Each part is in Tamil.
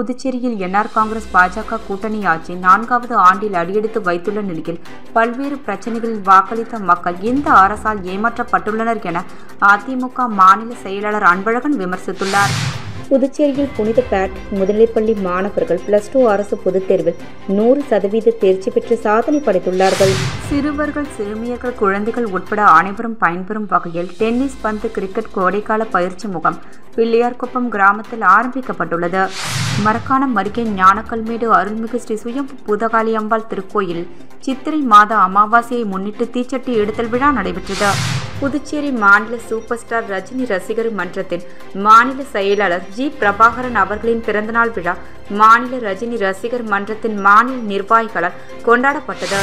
புதுச்சேரியில் என்ஆர் காங்கிரஸ் பாஜக கூட்டணி ஆட்சி 4வது ஆண்டில் அடியெடுத்து வைத்துள்ள நிலையில் பல்வேறு பிரச்சினைகளில் வாக்களித்த மக்கள் இந்த அரசால் ஏமாற்றப்பட்டுள்ளனர் என அதிமுக மாநில செயலாளர் அன்பழகன் விமர்சித்துள்ளார். புதுச்சேரியில் புனித பேட்ரிக் முதலைப்பள்ளி மாணவர்கள் +2 அரசு பொதுத் தேர்வில் 100% தேர்ச்சி பெற்று சாதனை படைத்துள்ளார்கள். சிறுவர்கள், சிறுமியர்கள், குழந்தைகள் உட்பட அனைவரும் பயன்பெறும் வகையில் டென்னிஸ், பந்து, கிரிக்கெட் கோடைக்கால பயிற்சி முகாம் பிள்ளையார்குப்பம் கிராமத்தில் ஆரம்பிக்கப்பட்டுள்ளது. மரக்காணம் அருகே ஞானக்கல்மேடு அருள்மிகு ஸ்ரீ சுயம்பு பூதகாளியம்பாள் திருக்கோயிலில் சித்திரை மாத அமாவாசையை முன்னிட்டு தீச்சட்டி எடுத்தல் விழா நடைபெற்றது. புதுச்சேரி மாநில சூப்பர் ஸ்டார் ரஜினி ரசிகர் மன்றத்தின் மாநில செயலாளர் ஜி. பிரபாகரன் அவர்களின் பிறந்தநாள் விழா மாநில ரஜினி ரசிகர் மன்றத்தின் மாநில நிர்வாகிகளால் கொண்டாடப்பட்டது.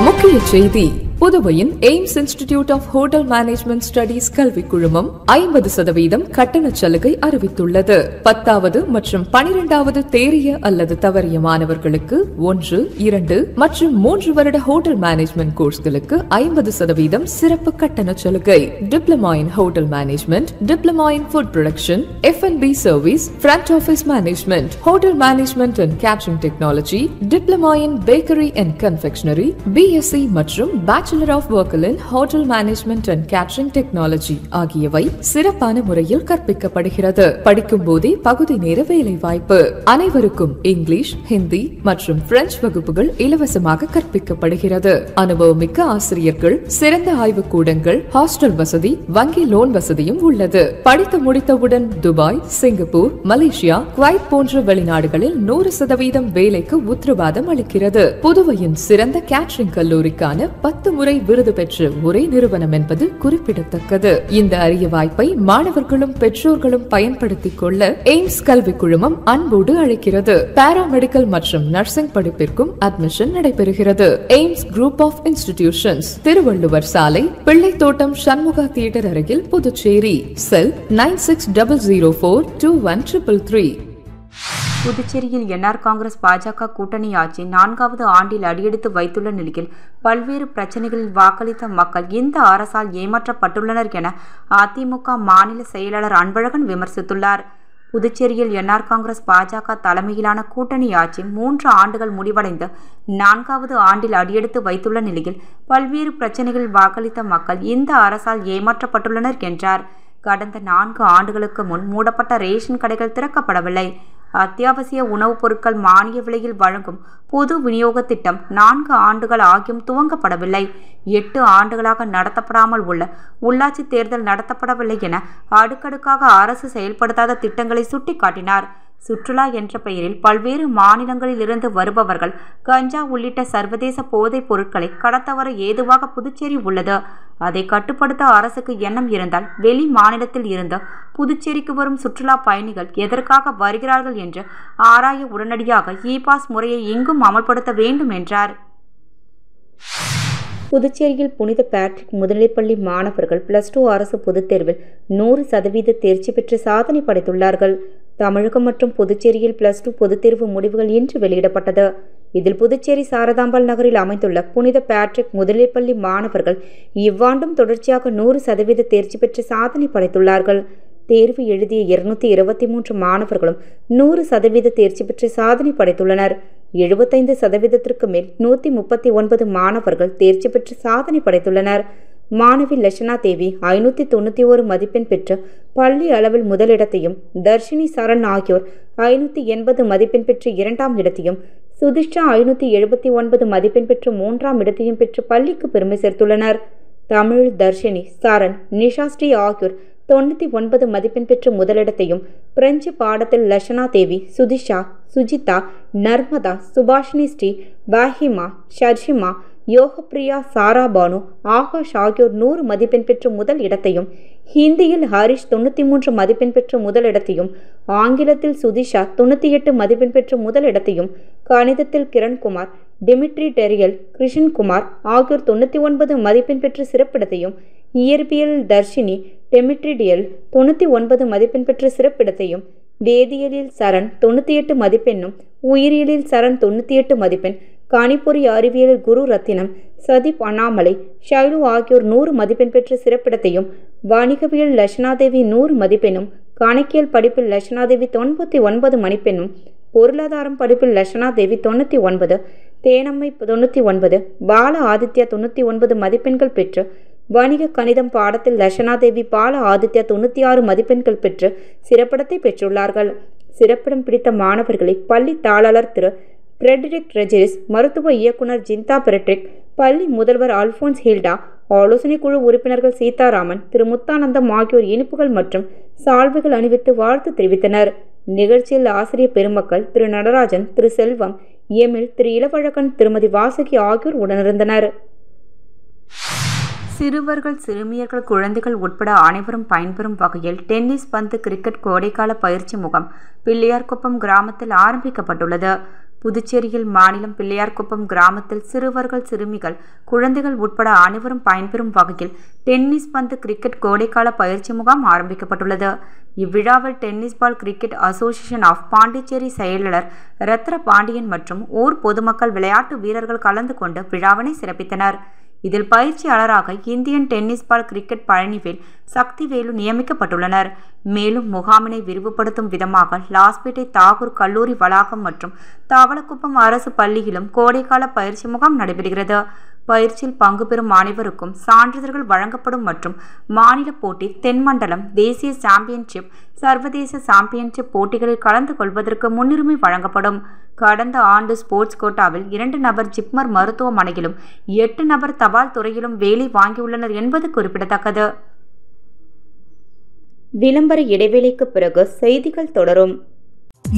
முக்கிய செய்தி: புதுவையின் AIMS institute of hotel management studies கல்வி குழுமம் 50% கட்டண சலுகை அறிவித்துள்ளது. 10வது மற்றும் 12வது தேறிய அல்லது தவறிய மாணவர்களுக்கு 1, 2 மற்றும் 3 வருட ஹோட்டல் மேனேஜ்மெண்ட் கோர்ஸ்களுக்கு 50% சிறப்பு கட்டண சலுகை. Diploma in hotel management, diploma in food production, F&B service, front office management, hotel management and catering technology, diploma in bakery and confectionery, BSc மற்றும் Bachelor of Work in Hotel Management and Catering Technology ஆகியவை சிறப்பான முறையில் கற்பிக்கப்படுகிறது. படிக்கும் போதே பகுதி நேர வேலை வாய்ப்பு. அனைவருக்கும் இங்கிலீஷ், ஹிந்தி மற்றும் பிரெஞ்சு வகுப்புகள் இலவசமாக கற்பிக்கப்படுகிறது. அனுபவமிக்க ஆசிரியர்கள், சிறந்த ஆய்வுக் கூடங்கள், ஹாஸ்டல் வசதி, வங்கி லோன் வசதியும் உள்ளது. படித்து முடித்தவுடன் துபாய், சிங்கப்பூர், மலேசியா, குவைத் போன்ற வெளிநாடுகளில் 100% வேலைக்கு உத்தரவாதம் அளிக்கிறது. புதுவையின் சிறந்த கேட்டரிங் கல்லூரிக்கான 10 முறை விருது பெற்ற ஒரே நிறுவனம் என்பது குறிப்பிடத்தக்கது. இந்த அரிய வாய்ப்பை மாணவர்களும் பெற்றோர்களும் பயன்படுத்திக் கொள்ள எய்ம்ஸ் கல்வி குழுமம் அன்போடு அழைக்கிறது. பாராமெடிக்கல் மற்றும் நர்சிங் படிப்பிற்கும் அட்மிஷன் நடைபெறுகிறது. AIMS group of institutions, Thiruvalluvar சாலை, பிள்ளைத்தோட்டம், சண்முகா தியேட்டர் அருகில், புதுச்சேரி. செல் 9600421333. புதுச்சேரியில் என்ஆர் காங்கிரஸ் பாஜக கூட்டணி ஆட்சி 4வது ஆண்டில் அடியெடுத்து வைத்துள்ள நிலையில் பல்வேறு பிரச்சினைகளில் வாக்களித்த மக்கள் இந்த அரசால் ஏமாற்றப்பட்டுள்ளனர் என அதிமுக மாநில செயலாளர் அன்பழகன் விமர்சித்துள்ளார். புதுச்சேரியில் என்ஆர் காங்கிரஸ் பாஜக தலைமையிலான கூட்டணி ஆட்சி 3 ஆண்டுகள் முடிவடைந்து 4வது ஆண்டில் அடியெடுத்து வைத்துள்ள நிலையில் பல்வேறு பிரச்சினைகளில் வாக்களித்த மக்கள் இந்த அரசால் ஏமாற்றப்பட்டுள்ளனர் என்றார். கடந்த 4 ஆண்டுகளுக்கு முன் மூடப்பட்ட ரேஷன் கடைகள் திறக்கப்படவில்லை. அத்தியாவசிய உணவுப் பொருட்கள் மானிய விலையில் வழங்கும் பொது விநியோக திட்டம் 4 ஆண்டுகள் ஆகியும் துவங்கப்படவில்லை. 8 ஆண்டுகளாக நடத்தப்படாமல் உள்ள உள்ளாட்சி தேர்தல் நடத்தப்படவில்லை என அடுக்கடுக்காக அரசு செயல்படுத்தாத திட்டங்களை சுட்டிக்காட்டினார். சுற்றுலா என்ற பெயரில் பல்வேறு மாநிலங்களில் இருந்து வருபவர்கள் கஞ்சா உள்ளிட்ட சர்வதேச போதைப் பொருட்களை கடத்த வர ஏதுவாக புதுச்சேரி உள்ளது. அதை கட்டுப்படுத்த அரசுக்கு எண்ணம் இருந்தால் வெளி மாநிலத்தில் இருந்து புதுச்சேரிக்கு வரும் சுற்றுலா பயணிகள் எதற்காக வருகிறார்கள் என்று ஆராய உடனடியாக இ-பாஸ் முறையை இங்கும் அமல்படுத்த வேண்டும் என்றார். புதுச்சேரியில் புனித பேட்ரிக் முதலைப்பள்ளி மாணவர்கள் +2 அரசு பொதுத் தேர்வில் 100% தேர்ச்சி பெற்று சாதனை படைத்துள்ளார்கள். தமிழகம் மற்றும் புதுச்சேரியில் +2 பொதுத் தேர்வு முடிவுகள் இன்று வெளியிடப்பட்டது. இதில் புதுச்சேரி சாரதாம்பாள் நகரில் அமைந்துள்ள புனித பேட்ரிக் முதலைப்பள்ளி மாணவர்கள் இவ்வாண்டும் தொடர்ச்சியாக 100% தேர்ச்சி பெற்று சாதனை படைத்துள்ளார்கள். தேர்வு எழுதிய 223 மாணவர்களும் 100% தேர்ச்சி பெற்று சாதனை படைத்துள்ளனர். 75%க்கு மேல் 139 மாணவர்கள் தேர்ச்சி பெற்று சாதனை படைத்துள்ளனர். மாணவி லட்சணா தேவி 591 மதிப்பெண் பெற்று பள்ளி அளவில் முதலிடத்தையும், தர்ஷினி சரண் ஆகியோர் 580 மதிப்பெண் பெற்று 2ஆம் இடத்தையும், சுதிஷ்டா 579 மதிப்பெண் பெற்று 3ஆம் இடத்தையும் பெற்று பள்ளிக்கு பெருமை சேர்த்துள்ளனர். தமிழ் தர்ஷினி, சரண், நிஷாஸ்ரீ ஆகியோர் 99 மதிப்பெண் பெற்று முதலிடத்தையும், பிரெஞ்சு பாடத்தில் லட்சணா தேவி, சுதிஷா, சுஜிதா, நர்மதா, சுபாஷினி ஸ்ரீ, பாஹிமா, ஷர்ஷிமா, யோகப்பிரியா, சாராபானு, ஆகாஷ் ஆகியோர் 100 மதிப்பெண் பெற்று முதல் இடத்தையும், ஹிந்தியில் ஹரிஷ் 93 மதிப்பெண் பெற்று முதல் இடத்தையும், ஆங்கிலத்தில் சுதிஷா 98 மதிப்பெண் பெற்று முதல் இடத்தையும், கணிதத்தில் கிரண்குமார், டிமிட்ரி டெரியல், கிருஷ்ணகுமார் ஆகியோர் 99 மதிப்பெண் பெற்று சிறப்பிடத்தையும், இயற்பியலில் தர்ஷினி, டெமிட்ரிடியல் 99 மதிப்பெண் பெற்று சிறப்பிடத்தையும், வேதியியலில் சரண் 98 மதிப்பெண்ணும், உயிரியலில் சரண் 98 மதிப்பெண், கணிப்பொறி அறிவியலில் குரு ரத்தினம், சதீப் அண்ணாமலை, ஷைலு ஆகியோர் 100 மதிப்பெண் பெற்ற சிறப்பிடத்தையும், வணிகவியல் லட்சணாதேவி 100 மதிப்பெண்ணும், கணக்கியல் படிப்பில் லட்சணாதேவி 99 மதிப்பெண்ணும், பொருளாதாரம் படிப்பில் லட்சணாதேவி 99, தேனம்மை 99, பால ஆதித்யா 99 மதிப்பெண்கள் பெற்று, வணிக கணிதம் பாடத்தில் லட்சணாதேவி, பால ஆதித்யா 96 மதிப்பெண்கள் பெற்று சிறப்பிடத்தை பெற்றுள்ளார்கள். சிறப்பிடம் பிடித்த மாணவர்களை பள்ளி தாளாளர் திரு பிரெட்ரிக் ரெஜிரிஸ், மருத்துவ இயக்குனர் ஜிந்தா பிரெட்ரிக், பள்ளி முதல்வர் அல்போன்ஸ் ஹில்டா, ஆலோசனை குழு உறுப்பினர்கள் சீதாராமன், திரு முத்தானந்தம் ஆகியோர் இனிப்புகள் மற்றும் சால்வைகள் அணிவித்து வாழ்த்து தெரிவித்தனர். நிகழ்ச்சியில் ஆசிரியர் பெருமக்கள் திரு நடராஜன், திரு செல்வம், எமில், திரு இளவழகன், திருமதி வாசுகி ஆகியோர் உடனிருந்தனர். சிறுவர்கள், சிறுமியர்கள், குழந்தைகள் உட்பட அனைவரும் பயன்பெறும் வகையில் டென்னிஸ் பந்து கிரிக்கெட் கோடைக்கால பயிற்சி முகாம் பிள்ளையார்குப்பம் கிராமத்தில் ஆரம்பிக்கப்பட்டுள்ளது. புதுச்சேரியில் மாநிலம் பிள்ளையார்குப்பம் கிராமத்தில் சிறுவர்கள், சிறுமிகள், குழந்தைகள் உட்பட அனைவரும் பயன்பெறும் வகையில் டென்னிஸ் பந்து கிரிக்கெட் கோடைக்கால பயிற்சி முகாம் ஆரம்பிக்கப்பட்டுள்ளது. இவ்விழாவில் tennis ball cricket association of Pondicherry செயலாளர் ரத்ன பாண்டியன் மற்றும் ஊர் பொதுமக்கள், விளையாட்டு வீரர்கள் கலந்து கொண்டு விழாவினை சிறப்பித்தனர். இதில் பயிற்சியாளராக Indian tennis ball cricket Palanivel, Sakthivelu நியமிக்கப்பட்டுள்ளனர். மேலும் முகாமினை விரிவுபடுத்தும் விதமாக லாஸ்பேட்டை தாகூர் கல்லூரி வளாகம் மற்றும் தவளக்குப்பம் அரசு பள்ளியிலும் கோடைக்கால பயிற்சி முகாம் நடைபெறுகிறது. பயிற்சியில் பங்கு பெறும் அனைவருக்கும் சான்றிதழ்கள் வழங்கப்படும் மற்றும் மாநில போட்டி, தென்மண்டலம், தேசிய சாம்பியன்ஷிப், சர்வதேச சாம்பியன்ஷிப் போட்டிகளில் கலந்து கொள்வதற்கு முன்னுரிமை வழங்கப்படும். கடந்த ஆண்டு ஸ்போர்ட்ஸ் கோட்டாவில் 2 நபர் ஜிப்மர் மருத்துவமனையிலும் 8 நபர் தபால் துறையிலும் வேலை வாங்கியுள்ளனர் என்பது குறிப்பிடத்தக்கது. விளம்பர இடைவேளைக்கு பிறகு செய்திகள் தொடரும்.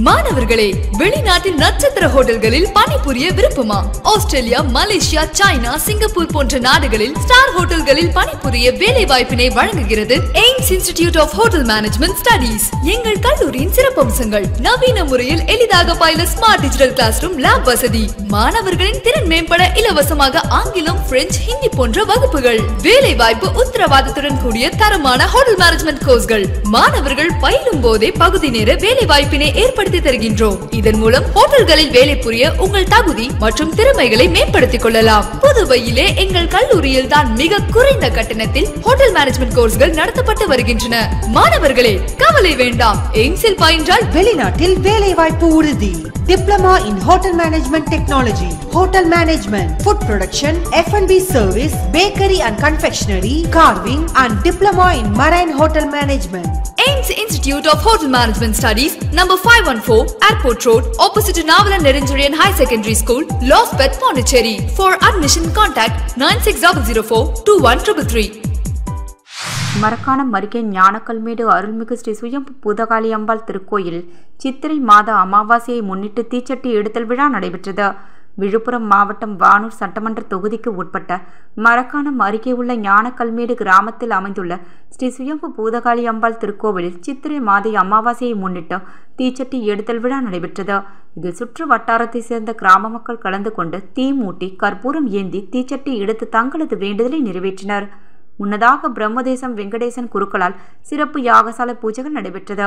மாணவர்களே, வெளிநாட்டில் நட்சத்திர ஹோட்டல்களில் பணிபுரிய விருப்பமா? ஆஸ்திரேலியா, மலேசியா, சைனா, சிங்கப்பூர் போன்ற நாடுகளில் ஸ்டார் ஹோட்டல்களில் பணிபுரிய வேலை வாய்ப்பினை வழங்குகிறது AIMS institute of hotel management studies. எங்கள் கல்லூரியின் சிறப்பம்சங்கள்: நவீன முறையில் எளிதாக பயில smart digital classroom, lab வசதி, மாணவர்களின் திறன் மேம்பட இலவசமாக ஆங்கிலம், பிரெஞ்சு, ஹிந்தி போன்ற வகுப்புகள், வேலை வாய்ப்பு உத்தரவாதத்துடன் கூடிய தரமான ஹோட்டல் மேனேஜ்மெண்ட் கோர்ஸ்கள். மாணவர்கள் பயிலும் போதே பகுதி நேர வேலை வாய்ப்பினை ஏற்படுத்தி தருகின்றோம். இதன் மூலம் ஹோட்டல்களில் வேலை புரிய உங்கள் தகுதி மற்றும் திறமைகளை மேம்படுத்திக் கொள்ளலாம். புதுவையிலே எங்கள் கல்லூரியில் தான் மிக குறைந்த கட்டணத்தில் ஹோட்டல் மேனேஜ்மெண்ட் கோர்ஸ்கள் நடத்தப்பட்டு வருகின்றன. மாணவர்களே, கவலை வேண்டாம். எய்ம்ஸில் பயின்றால் வெளிநாட்டில் வேலை வாய்ப்பு உறுதி. Diploma in Hotel Management Technology, Hotel Management, Food Production, F&B Service, Bakery and Confectionery, Carving and Diploma in Marine Hotel Management. Ames Institute of Hotel Management Studies, number 514, Airport Road, opposite to Navalan Nerinjarian High Secondary School, Lospet, Pondicherry. For admission, contact 9600421333. Marakkanam அருகே ஞானக்கல்மேடு அருள்மிகு ஸ்ரீ சுயம்பு பூதகாளி அம்பாள் திருக்கோயிலில் சித்திரை மாத அமாவாசையை முன்னிட்டு தீச்சட்டி எடுத்தல் விழா நடைபெற்றது. விழுப்புரம் மாவட்டம் வானூர் சட்டமன்ற தொகுதிக்கு உட்பட்ட மரக்காணம் அருகே உள்ள ஞானக்கல்மேடு கிராமத்தில் அமைந்துள்ள ஸ்ரீ சுயம்பு பூதகாளி அம்பாள் திருக்கோவிலில் சித்திரை மாத அமாவாசையை முன்னிட்டு தீச்சட்டி எடுத்தல் விழா நடைபெற்றது. இதில் சுற்று வட்டாரத்தை சேர்ந்த கிராம மக்கள் கலந்து கொண்டு தீ மூட்டி கற்பூரம் ஏந்தி தீச்சட்டி எடுத்து தங்களது வேண்டுதலை நிறைவேற்றினர். முன்னதாக பிரம்மதேசம் வெங்கடேசன் குருக்களால் சிறப்பு யாகசாலை பூஜைகள் நடைபெற்றது.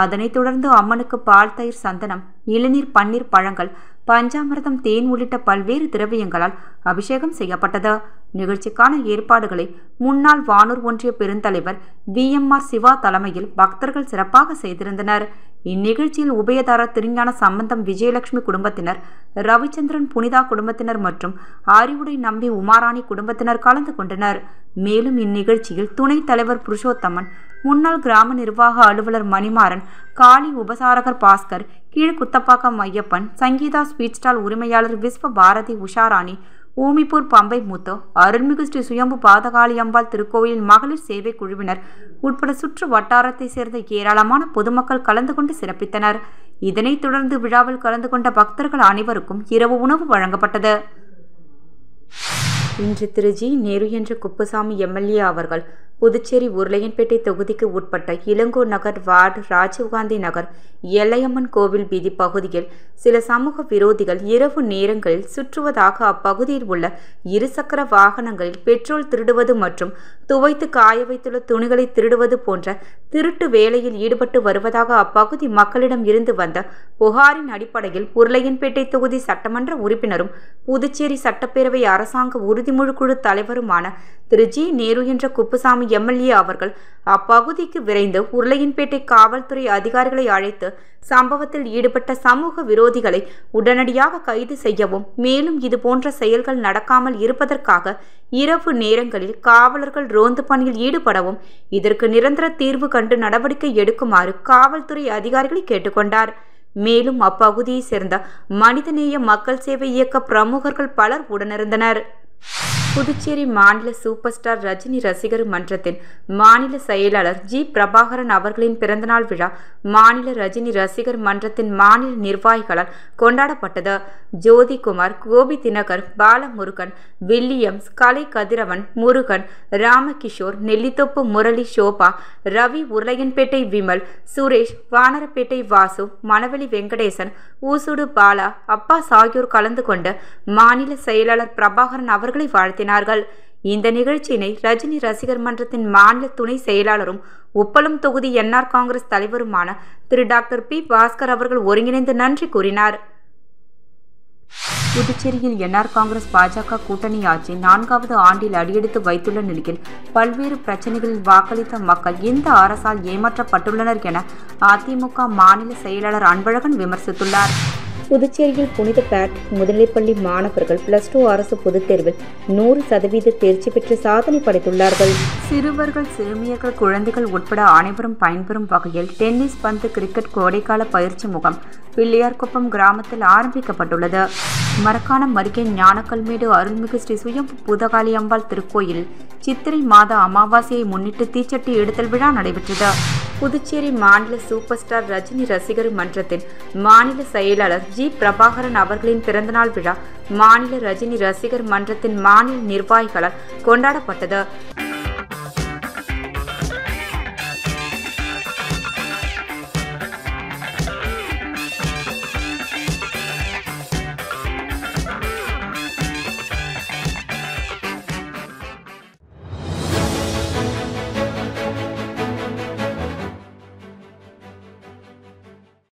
அதனைத் தொடர்ந்து அம்மனுக்கு பால், தயிர், சந்தனம், இளநீர், பன்னீர், பழங்கள், பஞ்சாமிர்தம், தேன் உள்ளிட்ட பல்வேறு திரவியங்களால் அபிஷேகம் செய்யப்பட்டது. நிகழ்ச்சிக்கான ஏற்பாடுகளை முன்னாள் வானூர் ஒன்றிய பெருந்தலைவர் VMR சிவா தலைமையில் பக்தர்கள் சிறப்பாக செய்திருந்தனர். இந்நிகழ்ச்சியில் உபயதாரர் திருஞான சம்பந்தம் விஜயலட்சுமி குடும்பத்தினர், ரவிச்சந்திரன் புனிதா குடும்பத்தினர் மற்றும் ஆரிவுடை நம்பி உமாராணி குடும்பத்தினர் கலந்து கொண்டனர். மேலும் இந்நிகழ்ச்சியில் துணைத் தலைவர் புருஷோத்தமன், முன்னாள் கிராம நிர்வாக அலுவலர் மணிமாறன், காளி உபசாரகர் பாஸ்கர், கீழ்குத்தப்பாக்கம் ஐயப்பன், சங்கீதா ஸ்வீட் ஸ்டால் உரிமையாளர் விஸ்வ பாரதி உஷாராணி, ஊமிப்பூர் பம்பை முத்து, அருள்மிகு ஸ்ரீ சுயம்பு பாதகாளி அம்பாள் திருக்கோயிலின் மகளிர் சேவை குழுவினர் உட்பட சுற்று வட்டாரத்தை சேர்ந்த ஏராளமான பொதுமக்கள் கலந்து கொண்டு சிறப்பித்தனர். இதனைத் தொடர்ந்து விழாவில் கலந்து கொண்ட பக்தர்கள் அனைவருக்கும் இரவு உணவு வழங்கப்பட்டது. இன்று திரு ஜி. நேரு என்ற குப்புசாமி MLA அவர்கள் புதுச்சேரி உருளையன்பேட்டை தொகுதிக்கு உட்பட்ட இளங்கோ நகர் வார்டு, ராஜீவ்காந்தி நகர், எல்லையம்மன் கோவில் வீதி பகுதியில் சில சமூக விரோதிகள் இரவு நேரங்களில் சுற்றுவதாக அப்பகுதியில் உள்ள இருசக்கர வாகனங்களில் பெட்ரோல் திருடுவது மற்றும் துவைத்து காய வைத்துள்ள துணிகளை திருடுவது போன்ற திருட்டு வேலையில் ஈடுபட்டு வருவதாக அப்பகுதி மக்களிடம் இருந்து வந்த புகாரின் அடிப்படையில் உருளையன்பேட்டை தொகுதி சட்டமன்ற உறுப்பினரும் புதுச்சேரி சட்டப்பேரவை அரசாங்க உறுதிமொழி குழு தலைவருமான திரு ஜி நேரு என்ற குப்புசாமி எம்எல்ஏ அவர்கள் அப்பகுதிக்கு விரைந்து உருளையன்பேட்டை காவல்துறை அதிகாரிகளை அழைத்து சம்பவத்தில் ஈடுபட்ட சமூக விரோதிகளை உடனடியாக கைது செய்யவும், மேலும் இதுபோன்ற செயல்கள் நடக்காமல் இருப்பதற்காக இரவு நேரங்களில் காவலர்கள் ரோந்து பணியில் ஈடுபடவும், இதற்கு நிரந்தர தீர்வு கண்டு நடவடிக்கை எடுக்குமாறு காவல்துறை அதிகாரிகளை கேட்டுக்கொண்டார். மேலும் அப்பகுதியை சேர்ந்த மனிதநேய மக்கள் சேவை இயக்க பிரமுகர்கள் பலர் உடனிருந்தனர். புதுச்சேரி மாநில சூப்பர் ஸ்டார் ரஜினி ரசிகர் மன்றத்தின் மாநில செயலாளர் ஜி பிரபாகரன் அவர்களின் பிறந்தநாள் விழா மாநில ரஜினி ரசிகர் மன்றத்தின் மாநில நிர்வாகிகளால் கொண்டாடப்பட்டது. ஜோதிகுமார், கோபி தினகர், பாலமுருகன், வில்லியம்ஸ், கலை கதிரவன், முருகன், ராமகிஷோர், நெல்லித்தோப்பு முரளி, சோபா, ரவி, உருளையன்பேட்டை விமல், சுரேஷ், வானரப்பேட்டை வாசு, மணவெளி வெங்கடேசன், ஊசுடு பாலா, அப்பாஸ் ஆகியோர் கலந்து கொண்டு மாநில செயலாளர் பிரபாகரன் அவர்களை வாழ்த்தினார்கள். இந்த நிகழ்ச்சியினை ரஜினி ரசிகர் மன்றத்தின் மாநில துணை செயலாளரும் உப்பளம் தொகுதி என்ஆர் காங்கிரஸ் தலைவருமான திரு டாக்டர் பி பாஸ்கர் அவர்கள் ஒருங்கிணைந்து நன்றி கூறினார். புதுச்சேரியில் என்ஆர் காங்கிரஸ் பாஜக கூட்டணி ஆட்சி 4வது ஆண்டில் அடியெடுத்து வைத்துள்ள நிலையில் பல்வேறு பிரச்சனைகளில் வாக்களித்த மக்கள் இந்த அரசால் ஏமாற்றப்பட்டுள்ளனர் என அதிமுக மாநில செயலாளர் அன்பழகன் விமர்சித்துள்ளார். புதுச்சேரியில் புனித பேட்ரிக் முதுநிலைப்பள்ளி மாணவர்கள் +2 அரசு பொதுத் தேர்வில் 100% தேர்ச்சி பெற்று சாதனை படைத்துள்ளார்கள். சிறுவர்கள், சிறுமியர்கள், குழந்தைகள் உட்பட அனைவரும் பயன்பெறும் வகையில் டென்னிஸ், பந்து, கிரிக்கெட் கோடைக்கால பயிற்சி முகாம் பிள்ளையார்குப்பம் கிராமத்தில் ஆரம்பிக்கப்பட்டுள்ளது. மரக்காணம் அருகே ஞானக்கல்மேடு அருள்மிகு ஸ்ரீ சுயம்பு பூதகாளி அம்பாள் திருக்கோயிலில் சித்திரை மாத அமாவாசையை முன்னிட்டு தீச்சட்டி எடுத்தல் விழா நடைபெற்றது. புதுச்சேரி மாநில சூப்பர் ஸ்டார் ரஜினி ரசிகர் மன்றத்தின் மாநில செயலாளர் ஜி பிரபாகரன் அவர்களின் பிறந்தநாள் விழா மாநில ரஜினி ரசிகர் மன்றத்தின் மாநில நிர்வாகிகளால் கொண்டாடப்பட்டது.